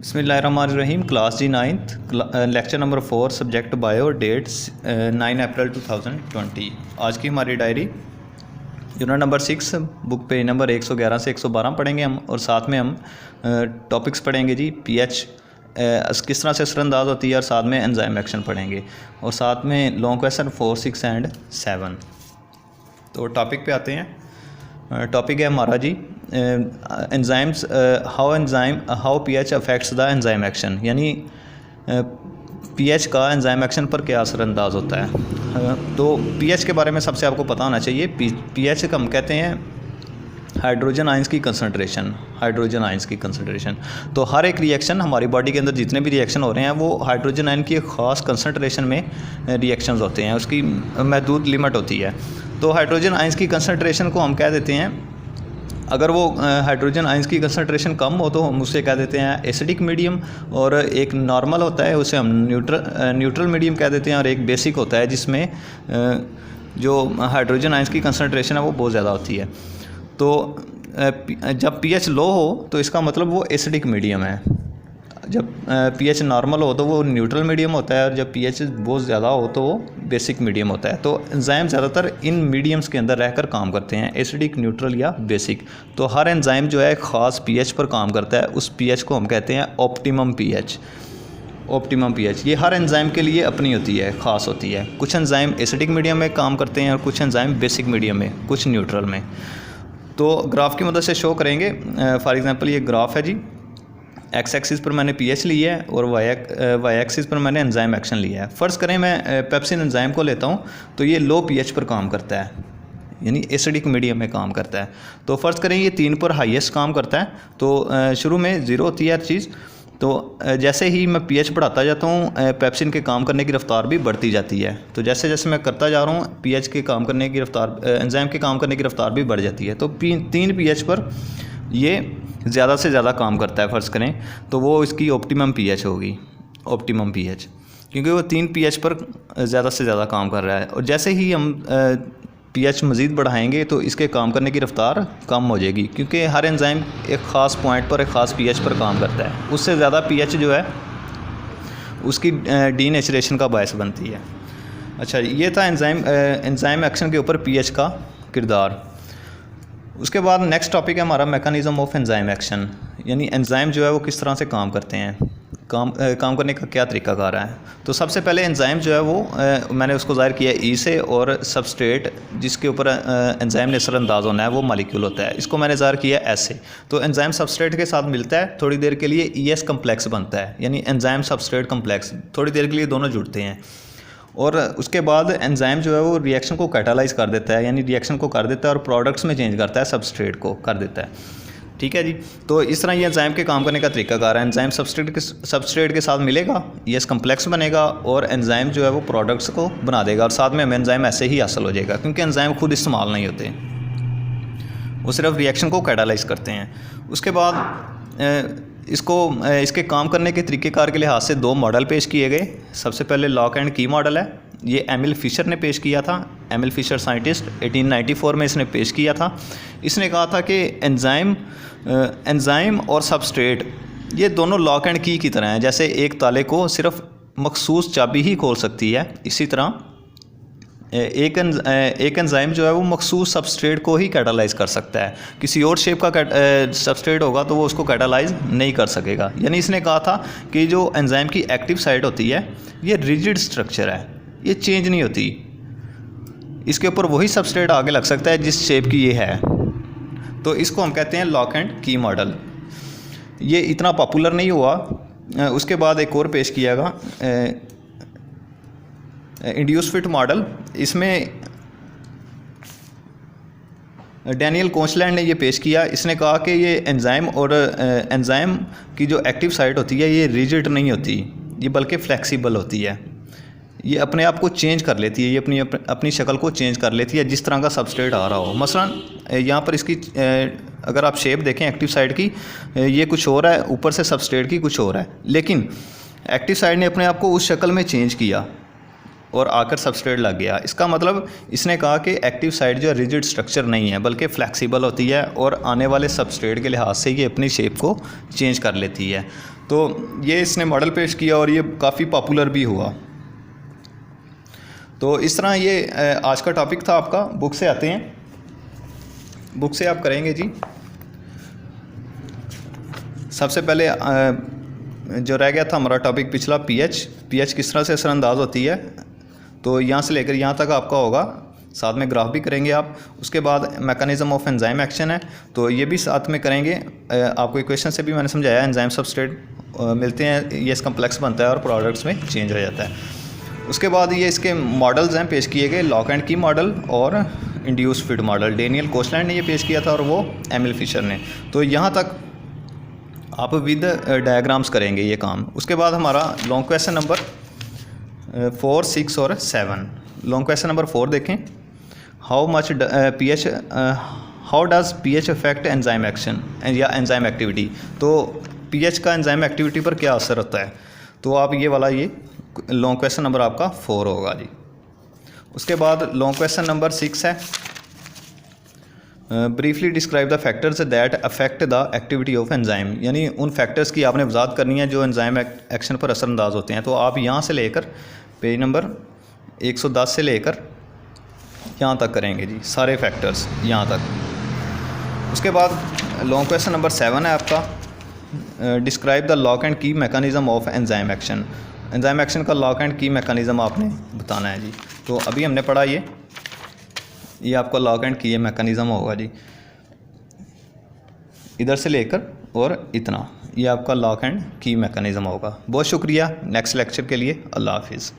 बिस्मिल्लाहिर्रहमानिर्रहीम। क्लास जी ninth, lecture number 4, subject bio, date 9 April 2020। आज की हमारी diary unit number 6, book page number 111 से 112 पढ़ेंगे हम, और साथ में हम टॉपिक्स पढ़ेंगे जी। पीएच किस तरह से असरअंदाज होती है, और साथ में एंजाइम एक्शन पढ़ेंगे, और साथ में लॉन्ग क्वेश्चन 4, 6 एंड 7। तो टॉपिक पे आते हैं। टॉपिक है हमारा जी enzymes, how pH affects the enzyme action, यानी पीएच का एंजाइम एक्शन पर क्या असरअंदाज होता है। तो पीएच के बारे में सबसे आपको पता होना चाहिए। पीएच हम कहते हैं हाइड्रोजन आयंस की कंसंट्रेशन, हाइड्रोजन आयंस की कंसंट्रेशन। तो हर एक रिएक्शन, हमारी बॉडी के अंदर जितने भी रिएक्शन हो रहे हैं वो हाइड्रोजन आयन की एक ख़ास कंसंट्रेशन में रिएक्शंस होते हैं, उसकी महदूद लिमिट होती है। तो हाइड्रोजन आयंस की कंसंट्रेशन को हम कह देते हैं, अगर वो हाइड्रोजन आयंस की कंसंट्रेशन कम हो तो हम उसे कह देते हैं एसिडिक मीडियम, और एक नॉर्मल होता है उसे हम न्यूट्रल मीडियम कह देते हैं, और एक बेसिक होता है जिसमें जो हाइड्रोजन आयंस की कंसंट्रेशन है वो बहुत ज़्यादा होती है। तो जब पीएच लो हो तो इसका मतलब वो एसिडिक मीडियम है, जब पीएच नॉर्मल हो तो वो न्यूट्रल मीडियम होता है, और जब पीएच बहुत ज़्यादा हो तो वो बेसिक मीडियम होता है। तो एंजाइम ज़्यादातर इन मीडियम्स के अंदर रहकर काम करते हैं, एसिडिक, न्यूट्रल या बेसिक। तो हर एंजाइम जो है ख़ास पीएच पर काम करता है, उस पीएच को हम कहते हैं ऑप्टिमम पीएच। ऑप्टिमम पीएच ये हर एंजाइम के लिए अपनी होती है, ख़ास होती है। कुछ एंजाइम एसिडिक मीडियम में काम करते हैं और कुछ एंजाइम बेसिक मीडियम में, कुछ न्यूट्रल में। तो ग्राफ की मदद से शो करेंगे। फॉर एग्जांपल ये ग्राफ है जी, एक्स एक्सिस पर मैंने पीएच लिया है और वाई एक्सिस पर मैंने एंजाइम एक्शन लिया है। फ़र्ज़ करें मैं पेप्सिन एंजाइम को लेता हूँ, तो ये लो पीएच पर काम करता है, यानी एसिडिक मीडियम में काम करता है। तो फ़र्ज़ करें ये 3 पर हाईएस्ट काम करता है। तो शुरू में 0 होती है हर चीज़, तो जैसे ही मैं पीएच बढ़ाता जाता हूँ पेप्सिन के काम करने की रफ्तार भी बढ़ती जाती है। तो जैसे जैसे मैं करता जा रहा हूँ पीएच के काम करने की रफ्तार, एंजाइम के काम करने की रफ्तार भी बढ़ जाती है। तो 3 पीएच पर ये ज़्यादा से ज़्यादा काम करता है फ़र्ज़ करें, तो वो इसकी ऑप्टिमम पीएच होगी, ऑप्टिमम पीएच, क्योंकि वो 3 पीएच पर ज़्यादा से ज़्यादा काम कर रहा है। और जैसे ही हम पीएच मज़ीद बढ़ाएंगे तो इसके काम करने की रफ्तार कम हो जाएगी, क्योंकि हर एंजाइम एक ख़ास पॉइंट पर, एक ख़ास पीएच पर काम करता है। उससे ज़्यादा पीएच जो है उसकी डीनेचुरेशन का बायस बनती है। अच्छा, ये था एंजाइम एक्शन के ऊपर पीएच का किरदार। उसके बाद नेक्स्ट टॉपिक है हमारा मैकेनिज़्म ऑफ एंजाइम एक्शन, यानी एंजाइम जो है वो किस तरह से काम करते हैं, काम करने का क्या तरीकाकार है। तो सबसे पहले एंजाइम जो है वो मैंने उसको ज़ाहिर किया ई से, और सबस्ट्रेट जिसके ऊपर एंजाइम ने असरअंदाज होना है वो मॉलिक्यूल होता है, इसको मैंने ज़ाहिर किया एस से। तो एंजाइम सबस्ट्रेट के साथ मिलता है, थोड़ी देर के लिए ईएस कम्प्लेक्स बनता है, यानी एंजाइम सबस्ट्रेट कम्प्लेक्स, थोड़ी देर के लिए दोनों जुड़ते हैं। और उसके बाद एंजाइम जो है वो रिएक्शन को कैटालाइज कर देता है, यानी रिएक्शन को कर देता है और प्रोडक्ट्स में चेंज करता है, सबस्ट्रेट को कर देता है। ठीक है जी। तो इस तरह ये एंजाइम के काम करने का तरीकाकार है। एंजाइम सबस्ट्रेट के साथ मिलेगा, ईएस कम्प्लेक्स बनेगा, और एंजाइम जो है वो प्रोडक्ट्स को बना देगा, और साथ में हमें एंजाइम ऐसे ही हासिल हो जाएगा, क्योंकि एंजाइम खुद इस्तेमाल नहीं होते, वो सिर्फ रिएक्शन को कैटालाइज करते हैं। उसके बाद इसके काम करने के तरीक़ेकार के लिहाज से 2 मॉडल पेश किए गए। सबसे पहले लॉक एंड की मॉडल है, ये एमिल फिशर ने पेश किया था। एमिल फिशर साइंटिस्ट 1894 में इसने पेश किया था। इसने कहा था कि एंजाइम और सबस्ट्रेट ये दोनों लॉक एंड की तरह हैं। जैसे एक ताले को सिर्फ मखसूस चाबी ही खोल सकती है, इसी तरह एक एंजाइम जो है वो मखसूस सबस्ट्रेट को ही कैटालाइज कर सकता है। किसी और शेप का सबस्ट्रेट होगा तो वो उसको कैटालाइज नहीं कर सकेगा। यानी इसने कहा था कि जो एंजाइम की एक्टिव साइट होती है ये रिजिड स्ट्रक्चर है, ये चेंज नहीं होती, इसके ऊपर वही सबस्ट्रेट आगे लग सकता है जिस शेप की ये है। तो इसको हम कहते हैं लॉक एंड की मॉडल। ये इतना पॉपुलर नहीं हुआ। उसके बाद एक और पेश किया गया इंड्यूस फिट मॉडल। इसमें डैनियल कोचलैंड ने ये पेश किया। इसने कहा कि ये एंजाइम की जो एक्टिव साइट होती है ये रिजिड नहीं होती, ये बल्कि फ्लेक्सिबल होती है, ये अपने आप को चेंज कर लेती है, ये अपनी शक्ल को चेंज कर लेती है जिस तरह का सबस्ट्रेट आ रहा हो। मसलन यहाँ पर इसकी अगर आप शेप देखें एक्टिव साइड की, ये कुछ और है, ऊपर से सबस्ट्रेट की कुछ और है, लेकिन एक्टिव साइड ने अपने आप को उस शक्ल में चेंज किया और आकर सबस्ट्रेट लग गया। इसका मतलब इसने कहा कि एक्टिव साइड जो रिजिड स्ट्रक्चर नहीं है बल्कि फ्लेक्सिबल होती है, और आने वाले सबस्ट्रेट के लिहाज से ये अपनी शेप को चेंज कर लेती है। तो ये इसने मॉडल पेश किया और ये काफ़ी पॉपुलर भी हुआ। तो इस तरह ये आज का टॉपिक था आपका। बुक से आते हैं, बुक से आप करेंगे जी। सबसे पहले जो रह गया था हमारा टॉपिक पिछला, पीएच किस तरह से असरअंदाज होती है, तो यहाँ से लेकर यहाँ तक आपका होगा। साथ में ग्राफ भी करेंगे आप। उसके बाद मैकेनिज्म ऑफ एंजाइम एक्शन है, तो ये भी साथ में करेंगे। आपको इक्वेशन से भी मैंने समझाया, एंजाइम सबस्ट्रेट मिलते हैं, ये इस कम्प्लेक्स बनता है और प्रोडक्ट्स में चेंज हो जाता है। उसके बाद ये इसके मॉडल्स हैं पेश किए गए, लॉक एंड की मॉडल और इंड्यूस फिट मॉडल। डेनियल कोस्टलैंड ने ये पेश किया था और वो एमिल फिशर ने। तो यहाँ तक आप विद डायग्राम्स करेंगे ये काम। उसके बाद हमारा लॉन्ग क्वेश्चन नंबर 4, 6 और 7। लॉन्ग क्वेश्चन नंबर 4 देखें। How does pH affect enzyme action या एंजाइम एक्टिविटी। तो पीएच का एंजाइम एक्टिविटी पर क्या असर होता है, तो आप ये वाला ये लॉन्ग क्वेश्चन नंबर आपका 4 होगा जी। उसके बाद लॉन्ग क्वेश्चन नंबर 6 है, briefly describe the factors that affect the activity of enzyme. यानी उन फैक्टर्स की आपने वजाहत करनी है जो एंजाइम एक्शन पर असरअंदाज होते हैं। तो आप यहाँ से लेकर पेज नंबर 110 से लेकर यहाँ तक करेंगे जी, सारे फैक्टर्स यहाँ तक। उसके बाद लॉन्ग क्वेश्चन नंबर 7 है आपका, डिस्क्राइब द लॉक एंड की mechanism of enzyme action. Enzyme action का लॉक एंड की मैकेनिज़्म आपने बताना है जी। तो अभी हमने पढ़ा ये आपका लॉक एंड की मैकेनिज़्म होगा जी, इधर से लेकर और इतना, ये आपका लॉक एंड की मैकेनिज़्म होगा। बहुत शुक्रिया। नेक्स्ट लेक्चर के लिए अल्लाह हाफिज़।